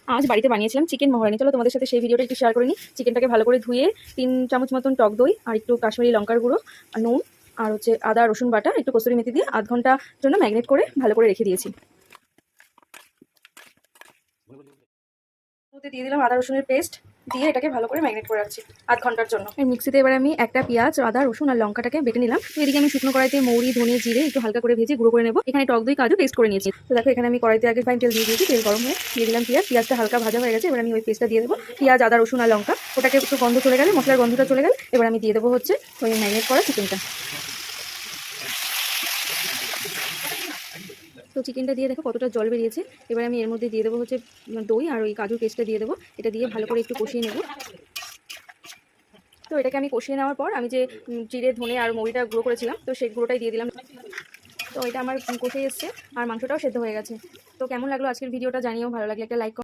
আজ বাড়িতে বানিয়েছিলাম চিকেন মহারানি। চলো তোমাদের সাথে সেই ভিডিওটা একটু শেয়ার করে নিই। চিকেনটাকে ভালো করে ধুয়ে 3 চামচ মতন টক দই আর একটু কাশ্মীরি লঙ্কার গুঁড়ো আর নুন আর হচ্ছে আদা রসুন বাটা একটু কসুরি মেথি দিয়ে আধ ঘন্টার জন্য ম্যারিনেট করে ভালো করে রেখে দিয়েছি। মধ্যে দিয়ে দিলাম আদা রসুনের পেস্ট, দিয়ে এটাকে ভালো করে ম্যারিনেট করে রাখছি আধ ঘন্টার জন্য। মিক্সিতে এবার আমি একটা পেঁয়াজ আদা রসুন আর লঙ্কাটাকে বেটে নিলাম। তো এদিকে আমি শুকনো কড়াইতে মৌরি ধনে জিরে একটু হালকা করে ভেজে গুঁড়ো করে নেবো। এখানে টক দই কাজু পেস্ট করে নিয়েছি। তো দেখো এখানে আমি কড়াইতে আগে ফাইন তেল দিয়ে দিয়েছি, তেল গরম হয়ে দিয়ে দিলাম পেঁয়াজটা হালকা ভাজা হয়ে গেছে। এবার আমি ওই পেস্টটা দিয়ে দেবো, পেঁয়াজ আদা রসুন আর লঙ্কা ওটাকে একটু গন্ধ চলে গেলে, মশলার গন্ধটা চলে গেলে এবার আমি দিয়ে দেবো হচ্ছে ওই ম্যারিনেট করা চিকেনটা। তো চিকেনটা দিয়ে দেখো কতটা জল বেরিয়েছে। এবার আমি এর মধ্যে দিয়ে দেবো হচ্ছে দই আর ওই কাজুর পেস্টটা দিয়ে দেবো। এটা দিয়ে ভালো করে একটু কষিয়ে নেবো। তো এটাকে আমি কষিয়ে নেওয়ার পর আমি যে জিরে ধনে আর মৌরিটা গুঁড়ো করেছিলাম তো সেই গুঁড়োটাই দিয়ে দিলাম। তো এটা আমার কষে এসছে আর মাংসটাও সেদ্ধ হয়ে গেছে। তো কেমন লাগলো আজকের ভিডিওটা জানিও, ভালো লাগলে একটা লাইক